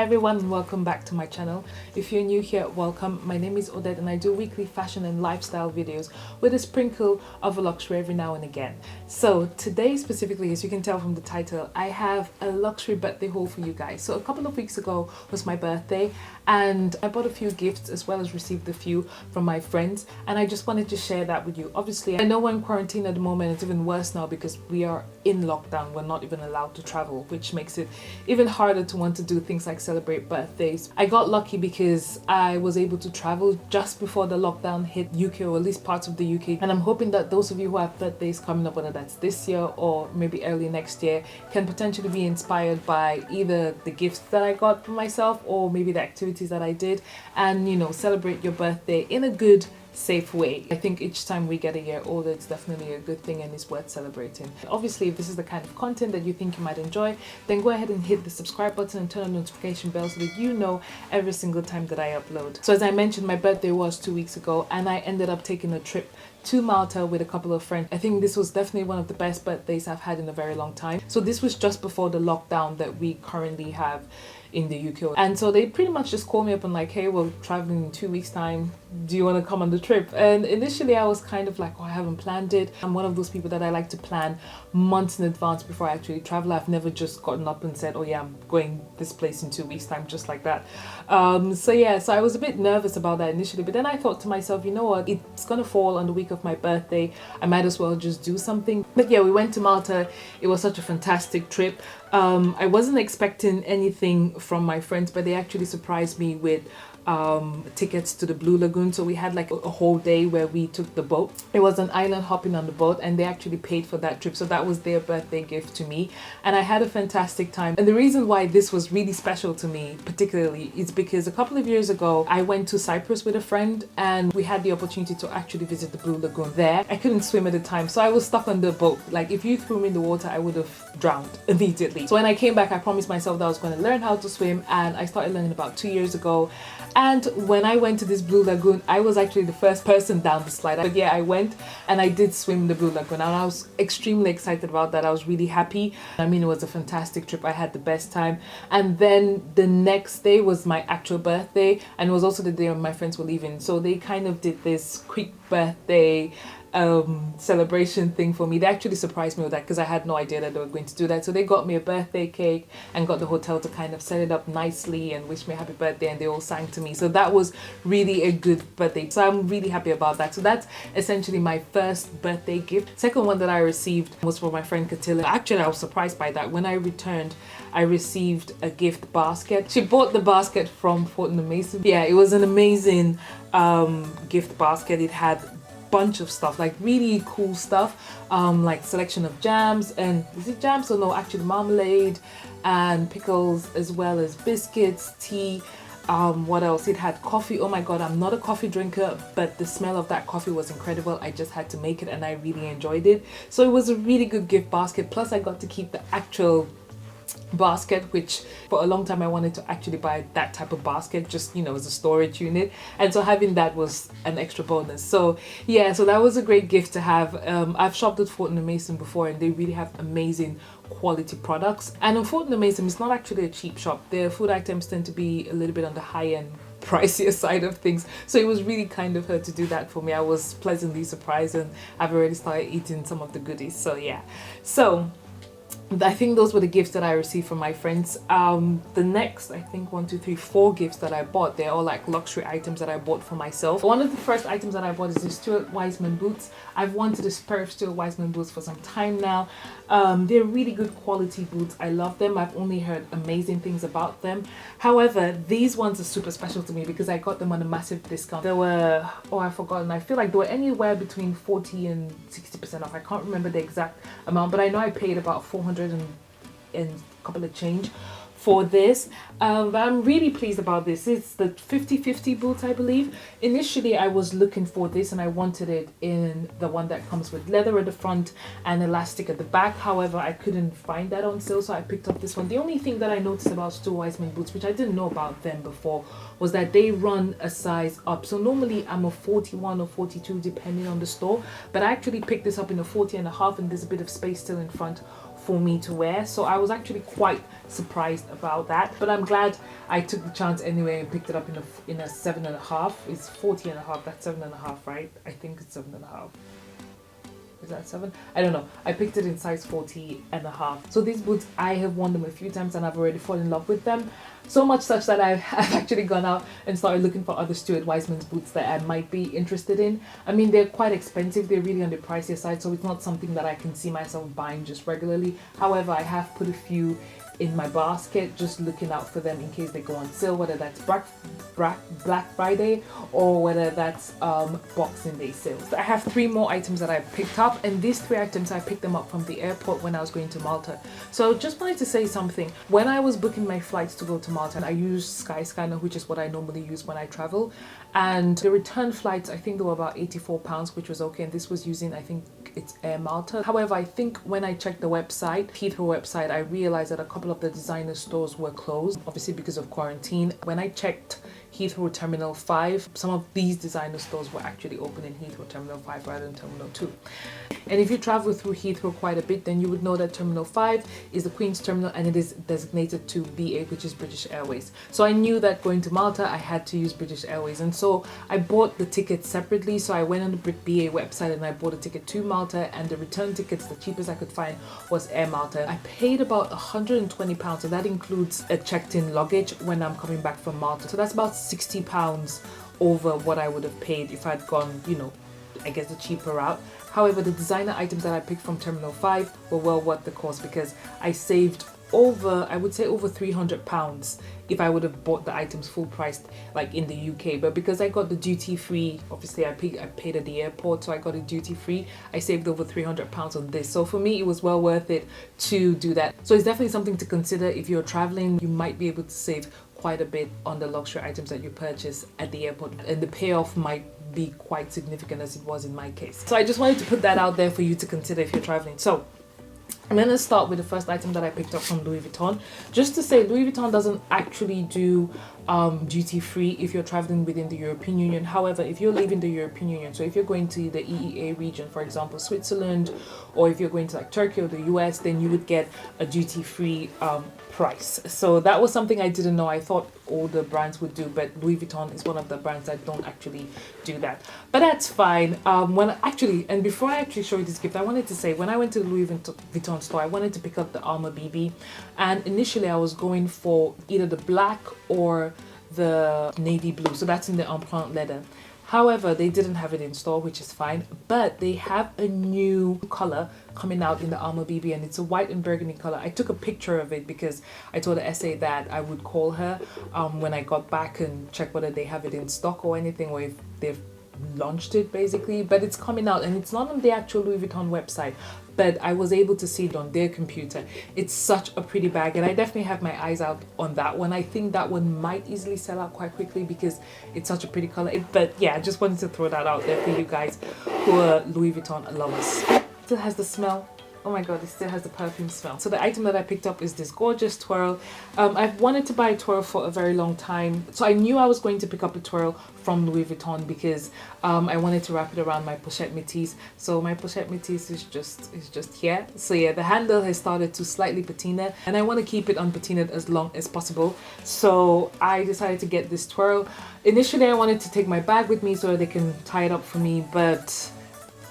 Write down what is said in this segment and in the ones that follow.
everyone, and welcome back to my channel. If you're new here, welcome. My name is Odette and I do weekly fashion and lifestyle videos with a sprinkle of luxury every now and again. So today specifically, as you can tell from the title, I have a luxury birthday haul for you guys. So a couple of weeks ago was my birthday and I bought a few gifts as well as received a few from my friends, and I just wanted to share that with you. Obviously, I know we're in quarantine at the moment. It's even worse now because we are in lockdown. We're not even allowed to travel, which makes it even harder to want to do things like celebrate birthdays. I got lucky because I was able to travel just before the lockdown hit UK, or at least parts of the UK, and I'm hoping that those of you who have birthdays coming up, whether that's this year or maybe early next year, can potentially be inspired by either the gifts that I got for myself or maybe the activities that I did, and celebrate your birthday in a good, safe way. I think each time we get a year older, it's definitely a good thing and it's worth celebrating. Obviously, if this is the kind of content that you think you might enjoy, then go ahead and hit the subscribe button and turn on the notification bell so that you know every single time that I upload. So as I mentioned, my birthday was 2 weeks ago and I ended up taking a trip to Malta with a couple of friends. I think this was definitely one of the best birthdays I've had in a very long time. So this was just before the lockdown that we currently have in the UK, and so they pretty much just called me up and like, hey, we're traveling in 2 weeks time, do you want to come on the trip? And initially I was kind of like, oh, I haven't planned it. I'm one of those people that I like to plan months in advance before I actually travel. I've never just gotten up and said, oh yeah, I'm going this place in 2 weeks time, just like that. So I was a bit nervous about that initially, but then I thought to myself, you know what, it's gonna fall on the week of my birthday, I might as well just do something. But yeah, we went to Malta. It was such a fantastic trip. I wasn't expecting anything from my friends, but they actually surprised me with tickets to the Blue Lagoon. So we had like a whole day where we took the boat. It was an island hopping on the boat and they actually paid for that trip. So that was their birthday gift to me. And I had a fantastic time. And the reason why this was really special to me particularly is because a couple of years ago, I went to Cyprus with a friend and we had the opportunity to actually visit the Blue Lagoon there. I couldn't swim at the time, so I was stuck on the boat. Like if you threw me in the water, I would have drowned immediately. So when I came back, I promised myself that I was going to learn how to swim, and I started learning about 2 years ago. And when I went to this Blue Lagoon, I was actually the first person down the slide. But yeah, I went and I did swim the Blue Lagoon, and I was extremely excited about that. I was really happy. I mean, it was a fantastic trip. I had the best time. And then the next day was my actual birthday, and it was also the day when my friends were leaving. So they kind of did this quick birthday celebration thing for me. They actually surprised me with that because I had no idea that they were going to do that. So they got me a birthday cake and got the hotel to kind of set it up nicely and wish me a happy birthday, and they all sang to me. So that was really a good birthday. So I'm really happy about that. So that's essentially my first birthday gift. Second one that I received was for my friend Katila. Actually, I was surprised by that. When I returned, I received a gift basket. She bought the basket from Vuitton Mason. Yeah, it was an amazing gift basket. It had bunch of stuff, like really cool stuff, like selection of jams, and is it jams or no, actually marmalade and pickles, as well as biscuits, tea. What else? It had coffee. Oh my god, I'm not a coffee drinker, but the smell of that coffee was incredible. I just had to make it and I really enjoyed it. So it was a really good gift basket. Plus I got to keep the actual basket, which for a long time I wanted to actually buy that type of basket, just as a storage unit, and so having that was an extra bonus. So yeah, so that was a great gift to have. I've shopped at Vuitton Mason before and they really have amazing quality products, and in Vuitton Mason it's not actually a cheap shop. Their food items tend to be a little bit on the high end, pricier side of things, so it was really kind of her to do that for me. I was pleasantly surprised and I've already started eating some of the goodies. So yeah, so I think those were the gifts that I received from my friends. The next, I think 4 gifts that I bought, they're all like luxury items that I bought for myself. One of the first items that I bought is the Stuart Weitzman boots. I've wanted a pair of Stuart Weitzman boots for some time now. They're really good quality boots. I love them. I've only heard amazing things about them. However, these ones are super special to me because I got them on a massive discount. They were, oh, I've forgotten. I feel like they were anywhere between 40 and 60% off. I can't remember the exact amount, but I know I paid about 400 and a couple of change for this. But I'm really pleased about this. It's the 50-50 boot, I believe. Initially I was looking for this and I wanted it in the one that comes with leather at the front and elastic at the back. However, I couldn't find that on sale, so I picked up this one. The only thing that I noticed about Stuart Weitzman boots, which I didn't know about them before, was that they run a size up. So normally I'm a 41 or 42 depending on the store, but I actually picked this up in a 40 and a half, and there's a bit of space still in front for me to wear. So I was actually quite surprised about that, but I'm glad I took the chance anyway and picked it up in a 7.5. It's 40.5. That's 7.5, right? I think it's 7.5. Is that 7? I don't know. I picked it in size 40.5. So these boots, I have worn them a few times and I've already fallen in love with them. So much such that I've actually gone out and started looking for other Stuart Weitzman's boots that I might be interested in. I mean, they're quite expensive. They're really on the pricier side, so it's not something that I can see myself buying just regularly. However, I have put a few in my basket, just looking out for them in case they go on sale, whether that's Black Friday or whether that's Boxing Day sales. I have 3 more items that I picked up, and these 3 items I picked them up from the airport when I was going to Malta. So just wanted to say something. When I was booking my flights to go to Malta, I used Skyscanner, which is what I normally use when I travel, and the return flights, I think they were about £84, which was okay, and this was using, I think it's Air Malta. However, I think when I checked the website, Heathrow website, I realized that a couple of the designer stores were closed, obviously because of quarantine. When I checked Heathrow Terminal 5, some of these designer stores were actually open in Heathrow Terminal 5 rather than Terminal 2. And if you travel through Heathrow quite a bit, then you would know that Terminal 5 is the Queen's Terminal and it is designated to BA, which is British Airways. So I knew that going to Malta, I had to use British Airways. And so I bought the tickets separately. So I went on the BA website and I bought a ticket to Malta, and the return tickets, the cheapest I could find was Air Malta. I paid about £120, and that includes a checked-in luggage when I'm coming back from Malta. So that's about £60 over what I would have paid if I'd gone, you know, I guess the cheaper route. However, the designer items that I picked from Terminal 5 were well worth the cost, because I saved over, I would say over £300 if I would have bought the items full priced like in the UK. But because I got the duty free, obviously I paid at the airport, so I got it duty free, I saved over £300 on this. So for me, it was well worth it to do that. So it's definitely something to consider. If you're traveling, you might be able to save quite a bit on the luxury items that you purchase at the airport, and the payoff might be quite significant, as it was in my case. So I just wanted to put that out there for you to consider if you're traveling. So I'm going to start with the first item that I picked up from Louis Vuitton. Just to say, Louis Vuitton doesn't actually do duty free if you're traveling within the European Union. However, if you're leaving the European Union, so if you're going to the EEA region, for example Switzerland, or if you're going to like Turkey or the US, then you would get a duty free price. So that was something I didn't know. I thought all the brands would do, but Louis Vuitton is one of the brands that don't actually do that. But that's fine. And before I actually show you this gift, I wanted to say, when I went to the Louis Vuitton store, I wanted to pick up the Alma BB, and initially I was going for either the black or the navy blue, so that's in the Empreinte leather. However, they didn't have it in store, which is fine, but they have a new color coming out in the Alma BB, and it's a white and burgundy color. I took a picture of it because I told the SA that I would call her when I got back and check whether they have it in stock or anything, or if they've launched it basically. But it's coming out, and it's not on the actual Louis Vuitton website, but I was able to see it on their computer. It's such a pretty bag, and I definitely have my eyes out on that one. I think that one might easily sell out quite quickly because it's such a pretty color. But yeah, I just wanted to throw that out there for you guys who are Louis Vuitton lovers. It still has the smell. Oh my god, it still has the perfume smell. So the item that I picked up is this gorgeous Twirl. I've wanted to buy a Twirl for a very long time. So I knew I was going to pick up a Twirl from Louis Vuitton because I wanted to wrap it around my pochette métisse. So my pochette métisse is just here. So yeah, the handle has started to slightly patina, and I want to keep it unpatinaed as long as possible. So I decided to get this Twirl. Initially, I wanted to take my bag with me so they can tie it up for me, but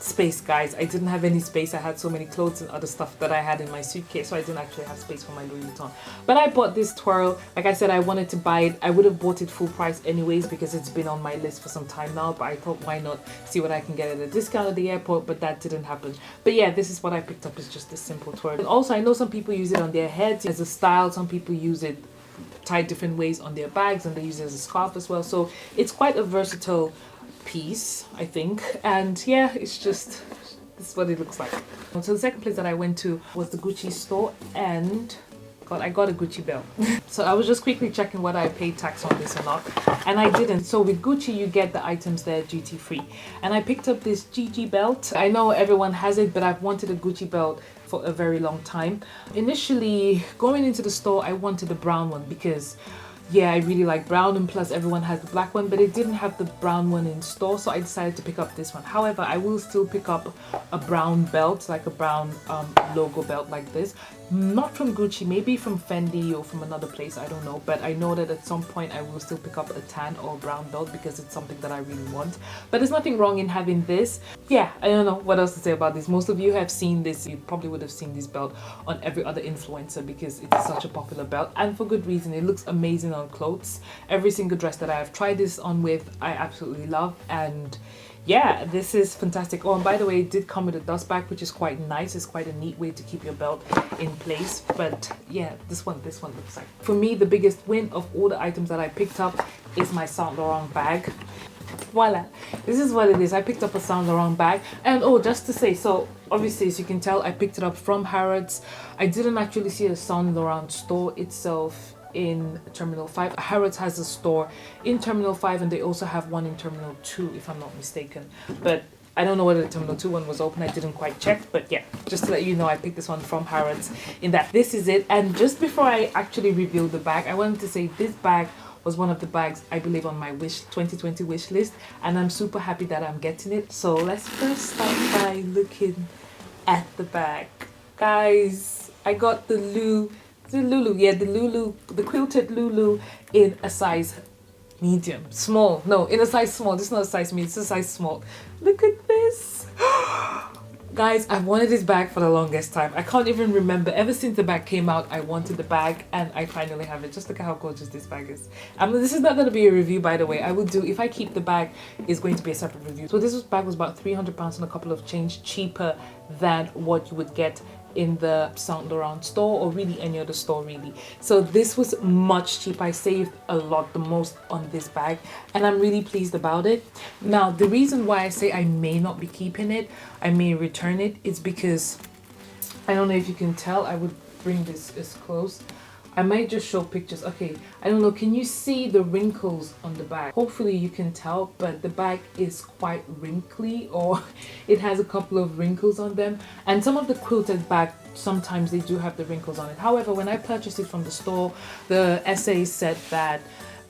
space, guys, I didn't have any space. I had so many clothes and other stuff that I had in my suitcase, so I didn't actually have space for my Louis Vuitton. But I bought this Twirl. Like I said, I wanted to buy it. I would have bought it full price anyways because it's been on my list for some time now, but I thought, why not see what I can get at a discount at the airport, but that didn't happen. But yeah, this is what I picked up. It's just a simple Twirl. And also, I know some people use it on their heads as a style. Some people use it tied different ways on their bags, and they use it as a scarf as well. So it's quite a versatile piece, I think. And yeah, it's just, this is what it looks like. So the second place that I went to was the Gucci store, and I got a Gucci belt. So I was just quickly checking whether I paid tax on this or not, and I didn't. So with Gucci, you get the items there duty free, and I picked up this GG belt. I know everyone has it, but I've wanted a Gucci belt for a very long time. Initially, going into the store, I wanted the brown one because yeah, I really like brown, and plus everyone has the black one, but it didn't have the brown one in store, so I decided to pick up this one. However, I will still pick up a brown belt, like a brown logo belt like this. Not from Gucci, maybe from Fendi or from another place, I don't know, but I know that at some point I will still pick up a tan or a brown belt because it's something that I really want. But there's nothing wrong in having this. Yeah, I don't know what else to say about this. Most of you have seen this. You probably would have seen this belt on every other influencer because it's such a popular belt, and for good reason. It looks amazing on clothes. Every single dress that I have tried this on with, I absolutely love, and yeah, this is fantastic. Oh, and by the way, it did come with a dust bag, which is quite nice. It's quite a neat way to keep your belt in place. But yeah, this one looks like, for me, the biggest win of all the items that I picked up is my Saint Laurent bag. Voila, this is what it is. I picked up a Saint Laurent bag, and oh, just to say, so obviously, as you can tell, I picked it up from Harrods. I didn't actually see a Saint Laurent store itself in Terminal 5. Harrods has a store in Terminal 5, and they also have one in Terminal 2, if I'm not mistaken. But I don't know whether the Terminal 2 one was open. I didn't quite check, but yeah, just to let you know, I picked this one from Harrods in that. This is it. And just before I actually reveal the bag, I wanted to say this bag was one of the bags I believe on my 2020 wish list, and I'm super happy that I'm getting it. So let's first start by looking at the bag. Guys, I got the the quilted Lulu in a size medium, small. No, in a size small. This is not a size medium, it's a size small. Look at this. Guys, I've wanted this bag for the longest time. I can't even remember. Ever since the bag came out, I wanted the bag, and I finally have it. Just look at how gorgeous this bag is. This is not going to be a review, by the way. I will do, if I keep the bag, it's going to be a separate review. So this bag was about £300 and a couple of change, cheaper than what you would get in the Saint Laurent store, or really any other store really. So this was much cheaper. I saved a lot, the most on this bag, and I'm really pleased about it. Now, the reason why I say I may not be keeping it, I may return it, is because I don't know if you can tell. I would bring this as close. I might just show pictures. Okay, I don't know, can you see the wrinkles on the bag? Hopefully you can tell, but the bag is quite wrinkly, or it has a couple of wrinkles on them. And some of the quilted bags, sometimes they do have the wrinkles on it. However, when I purchased it from the store, the essay said that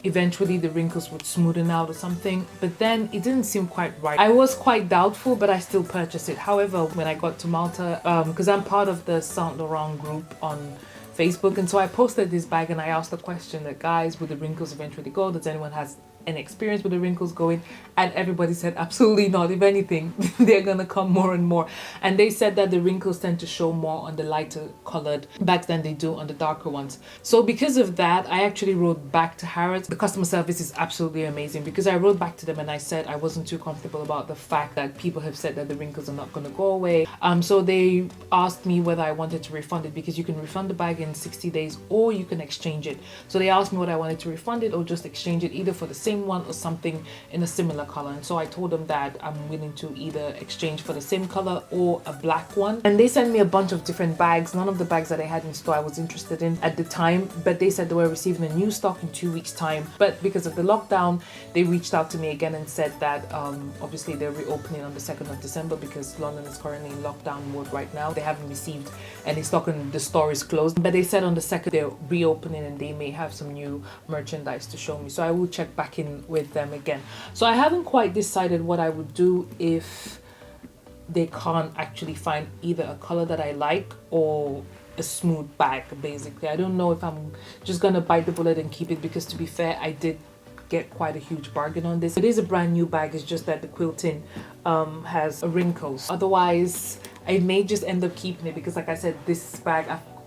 eventually the wrinkles would smoothen out or something, but then it didn't seem quite right. I was quite doubtful, but I still purchased it. However, when I got to Malta, because I'm part of the Saint Laurent group on Facebook, and so I posted this bag and I asked the question that, guys, would the wrinkles eventually go? Does anyone has an experience with the wrinkles going? And everybody said absolutely not. If anything, they're gonna come more and more. And they said that the wrinkles tend to show more on the lighter colored bags than they do on the darker ones. So because of that, I actually wrote back to Harrods. The customer service is absolutely amazing, because I wrote back to them and I said I wasn't too comfortable about the fact that people have said that the wrinkles are not going to go away. So they asked me whether I wanted to refund it, because you can refund the bag in 60 days or you can exchange it. So they asked me whether I wanted to refund it or just exchange it, either for the same one or something in a similar color. And so I told them that I'm willing to either exchange for the same color or a black one. And they sent me a bunch of different bags. None of the bags that I had in store I was interested in at the time, but they said they were receiving a new stock in 2 weeks time. But because of the lockdown, they reached out to me again and said that obviously they're reopening on the 2nd of December, because London is currently in lockdown mode right now. They haven't received any stock and the store is closed, but they said on the 2nd they're reopening and they may have some new merchandise to show me. So I will check back in with them again. So I haven't quite decided what I would do if they can't actually find either a color that I like or a smooth bag. Basically, I don't know if I'm just gonna bite the bullet and keep it, because to be fair, I did get quite a huge bargain on this. It is a brand new bag, it's just that the quilting has wrinkles. Otherwise, I may just end up keeping it, because like I said, this bag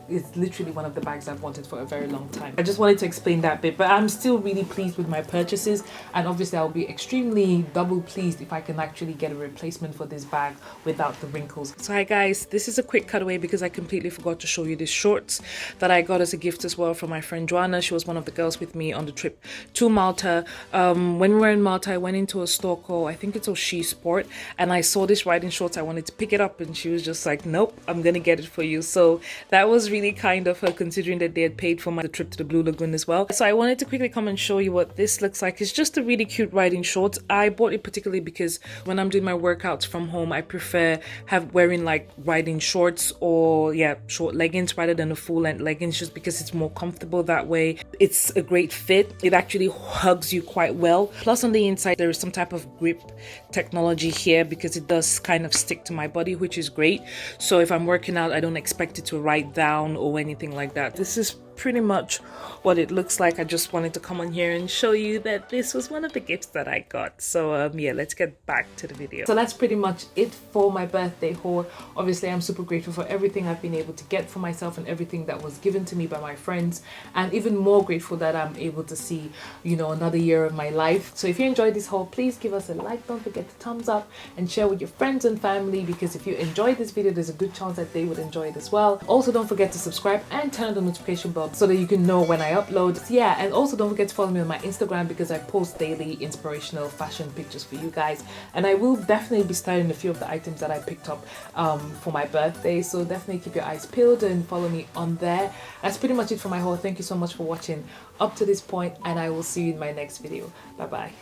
is literally one of the bags I've wanted for a very long time. I just wanted to explain that bit, but I'm still really pleased with my purchases, and obviously I'll be extremely double pleased if I can actually get a replacement for this bag without the wrinkles. So hi guys, this is a quick cutaway because I completely forgot to show you these shorts that I got as a gift as well from my friend Joanna. She was one of the girls with me on the trip to Malta. When we were in Malta, I went into a store called, I think it's She Sport, and I saw this riding shorts. I wanted to pick it up and she was just like, nope, I'm gonna get it for you. So that was really kind of her, considering that they had paid for my trip to the Blue Lagoon as well. So I wanted to quickly come and show you what this looks like. It's just a really cute riding shorts. I bought it particularly because when I'm doing my workouts from home, I prefer wearing like riding shorts or short leggings rather than a full length leggings, just because it's more comfortable that way. It's a great fit. It actually hugs you quite well. Plus on the inside there is some type of grip technology here because it does kind of stick to my body, which is great. So if I'm working out, I don't expect it to ride down or anything like that. This is pretty much what it looks like. I just wanted to come on here and show you that this was one of the gifts that I got. So yeah, let's get back to the video. So that's pretty much it for my birthday haul. Obviously I'm super grateful for everything I've been able to get for myself and everything that was given to me by my friends, and even more grateful that I'm able to see, you know, another year of my life. So if you enjoyed this haul, please give us a like, don't forget to thumbs up and share with your friends and family, because if you enjoyed this video, there's a good chance that they would enjoy it as well. Also don't forget to subscribe and turn on the notification bell so that you can know when I upload. Yeah, and also don't forget to follow me on my Instagram because I post daily inspirational fashion pictures for you guys, and I will definitely be styling a few of the items that I picked up for my birthday, so definitely keep your eyes peeled and follow me on there. That's pretty much it for my haul. Thank you so much for watching up to this point, and I will see you in my next video. Bye bye.